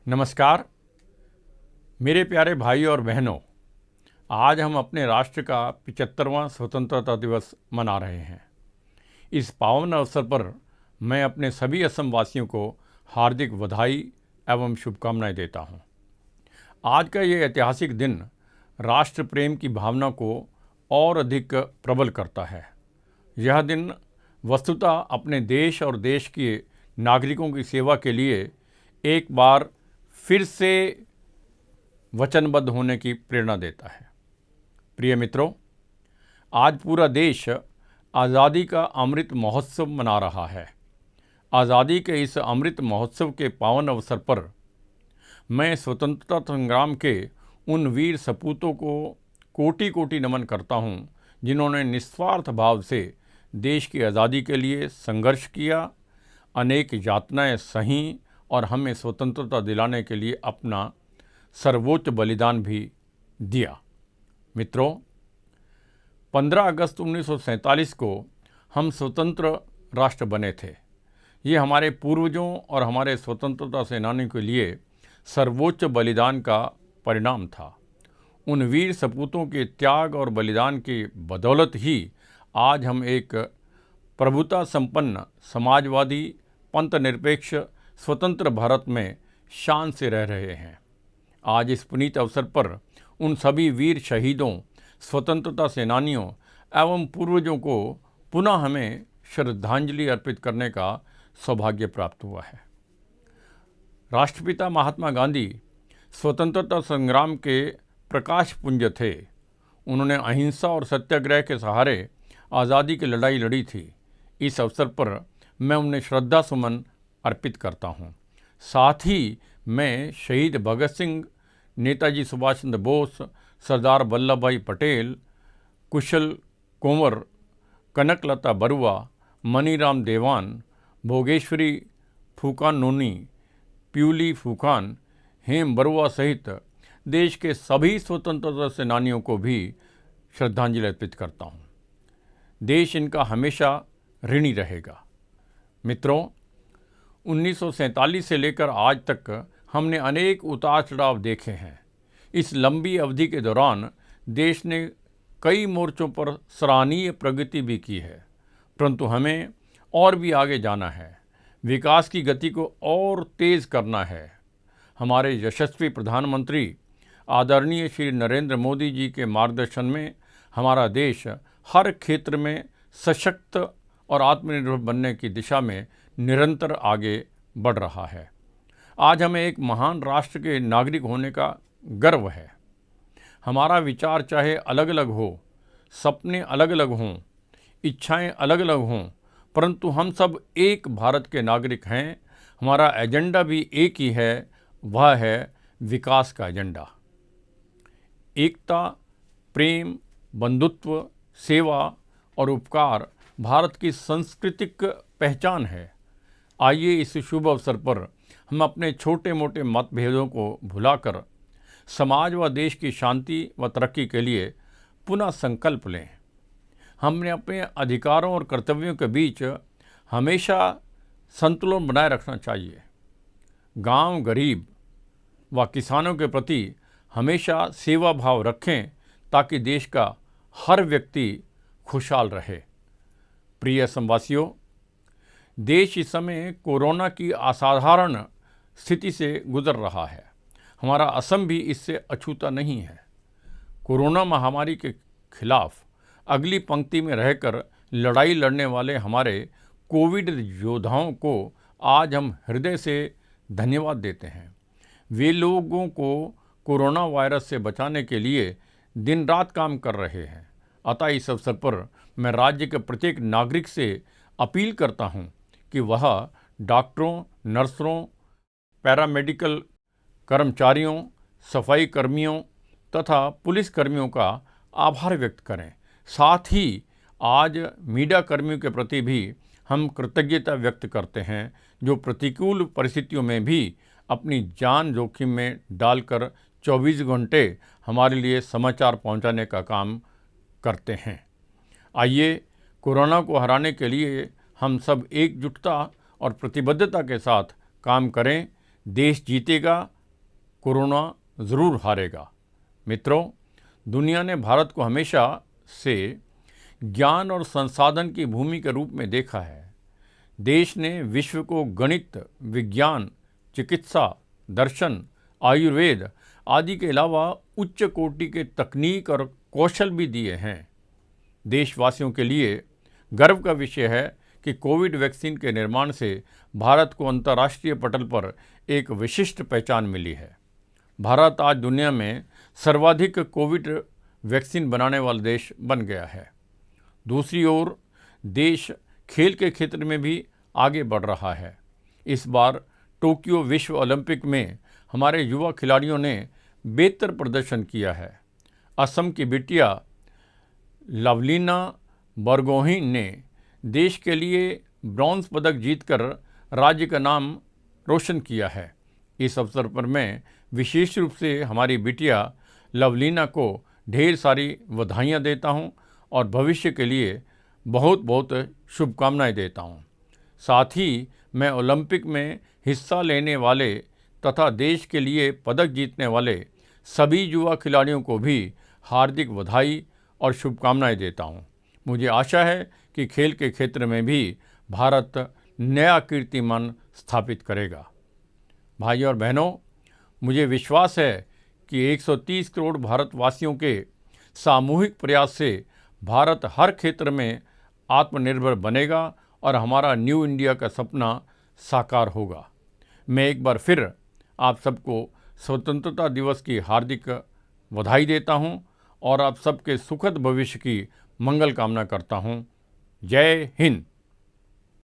नमस्कार मेरे प्यारे भाई और बहनों। आज हम अपने राष्ट्र का 75वां स्वतंत्रता दिवस मना रहे हैं। इस पावन अवसर पर मैं अपने सभी असम वासियों को हार्दिक बधाई एवं शुभकामनाएं देता हूं। आज का ये ऐतिहासिक दिन राष्ट्र प्रेम की भावना को और अधिक प्रबल करता है। यह दिन वस्तुतः अपने देश और देश के नागरिकों की सेवा के लिए एक बार फिर से वचनबद्ध होने की प्रेरणा देता है। प्रिय मित्रों, आज पूरा देश आज़ादी का अमृत महोत्सव मना रहा है। आज़ादी के इस अमृत महोत्सव के पावन अवसर पर मैं स्वतंत्रता संग्राम के उन वीर सपूतों को कोटि कोटि नमन करता हूं, जिन्होंने निस्वार्थ भाव से देश की आज़ादी के लिए संघर्ष किया, अनेक यातनाएं सहीं और हमें स्वतंत्रता दिलाने के लिए अपना सर्वोच्च बलिदान भी दिया। मित्रों, 15 अगस्त 1947 को हम स्वतंत्र राष्ट्र बने थे। ये हमारे पूर्वजों और हमारे स्वतंत्रता सेनानियों के लिए सर्वोच्च बलिदान का परिणाम था। उन वीर सपूतों के त्याग और बलिदान की बदौलत ही आज हम एक प्रभुता संपन्न समाजवादी पंथनिरपेक्ष स्वतंत्र भारत में शान से रह रहे हैं। आज इस पुनीत अवसर पर उन सभी वीर शहीदों, स्वतंत्रता सेनानियों एवं पूर्वजों को पुनः हमें श्रद्धांजलि अर्पित करने का सौभाग्य प्राप्त हुआ है। राष्ट्रपिता महात्मा गांधी स्वतंत्रता संग्राम के प्रकाश पुंज थे। उन्होंने अहिंसा और सत्याग्रह के सहारे आज़ादी की लड़ाई लड़ी थी। इस अवसर पर मैं उन्हें श्रद्धा सुमन अर्पित करता हूँ। साथ ही मैं शहीद भगत सिंह, नेताजी सुभाष चंद्र बोस, सरदार वल्लभ भाई पटेल, कुशल कुंवर, कनकलता बरुआ, मनीराम देवान, भोगेश्वरी फूकान नोनी, प्यूली फूकान, हेम बरुआ सहित देश के सभी स्वतंत्रता सेनानियों को भी श्रद्धांजलि अर्पित करता हूँ। देश इनका हमेशा ऋणी रहेगा। मित्रों, 1947 से लेकर आज तक हमने अनेक उतार चढ़ाव देखे हैं। इस लंबी अवधि के दौरान देश ने कई मोर्चों पर सराहनीय प्रगति भी की है, परंतु हमें और भी आगे जाना है। विकास की गति को और तेज़ करना है। हमारे यशस्वी प्रधानमंत्री आदरणीय श्री नरेंद्र मोदी जी के मार्गदर्शन में हमारा देश हर क्षेत्र में सशक्त और आत्मनिर्भर बनने की दिशा में निरंतर आगे बढ़ रहा है। आज हमें एक महान राष्ट्र के नागरिक होने का गर्व है। हमारा विचार चाहे अलग अलग हो, सपने अलग अलग हों, इच्छाएं अलग अलग हों, परंतु हम सब एक भारत के नागरिक हैं। हमारा एजेंडा भी एक ही है, वह है विकास का एजेंडा। एकता, प्रेम, बंधुत्व, सेवा और उपकार भारत की सांस्कृतिक पहचान है। आइए इस शुभ अवसर पर हम अपने छोटे मोटे मतभेदों को भुलाकर समाज व देश की शांति व तरक्की के लिए पुनः संकल्प लें। हमने अपने अधिकारों और कर्तव्यों के बीच हमेशा संतुलन बनाए रखना चाहिए। गांव, गरीब व किसानों के प्रति हमेशा सेवा भाव रखें ताकि देश का हर व्यक्ति खुशहाल रहे। प्रिय असमवासियों, देश इस समय कोरोना की असाधारण स्थिति से गुजर रहा है। हमारा असम भी इससे अछूता नहीं है। कोरोना महामारी के खिलाफ अगली पंक्ति में रहकर लड़ाई लड़ने वाले हमारे कोविड योद्धाओं को आज हम हृदय से धन्यवाद देते हैं। वे लोगों को कोरोना वायरस से बचाने के लिए दिन रात काम कर रहे हैं। अतः इस अवसर पर मैं राज्य के प्रत्येक नागरिक से अपील करता हूं कि वह डॉक्टरों, नर्सों, पैरामेडिकल कर्मचारियों, सफाई कर्मियों तथा पुलिस कर्मियों का आभार व्यक्त करें। साथ ही आज मीडिया कर्मियों के प्रति भी हम कृतज्ञता व्यक्त करते हैं, जो प्रतिकूल परिस्थितियों में भी अपनी जान जोखिम में डालकर 24 घंटे हमारे लिए समाचार पहुंचाने का काम करते हैं। आइए कोरोना को हराने के लिए हम सब एकजुटता और प्रतिबद्धता के साथ काम करें। देश जीतेगा, कोरोना ज़रूर हारेगा। मित्रों, दुनिया ने भारत को हमेशा से ज्ञान और संसाधन की भूमि के रूप में देखा है। देश ने विश्व को गणित, विज्ञान, चिकित्सा, दर्शन, आयुर्वेद आदि के अलावा उच्च कोटि के तकनीक और कौशल भी दिए हैं। देशवासियों के लिए गर्व का विषय है कि कोविड वैक्सीन के निर्माण से भारत को अंतर्राष्ट्रीय पटल पर एक विशिष्ट पहचान मिली है। भारत आज दुनिया में सर्वाधिक कोविड वैक्सीन बनाने वाला देश बन गया है। दूसरी ओर देश खेल के क्षेत्र में भी आगे बढ़ रहा है। इस बार टोक्यो विश्व ओलंपिक में हमारे युवा खिलाड़ियों ने बेहतर प्रदर्शन किया है। असम की बिटिया लवलीना बरगोहिन ने देश के लिए ब्रॉन्ज पदक जीतकर राज्य का नाम रोशन किया है। इस अवसर पर मैं विशेष रूप से हमारी बिटिया लवलीना को ढेर सारी बधाइयाँ देता हूँ और भविष्य के लिए बहुत बहुत शुभकामनाएं देता हूँ। साथ ही मैं ओलंपिक में हिस्सा लेने वाले तथा देश के लिए पदक जीतने वाले सभी युवा खिलाड़ियों को भी हार्दिक बधाई और शुभकामनाएं देता हूँ। मुझे आशा है कि खेल के क्षेत्र में भी भारत नया कीर्तिमान स्थापित करेगा। भाइयों और बहनों, मुझे विश्वास है कि 130 करोड़ भारतवासियों के सामूहिक प्रयास से भारत हर क्षेत्र में आत्मनिर्भर बनेगा और हमारा न्यू इंडिया का सपना साकार होगा। मैं एक बार फिर आप सबको स्वतंत्रता दिवस की हार्दिक बधाई देता हूं और आप सबके सुखद भविष्य की मंगल कामना करता हूं। जय हिंद।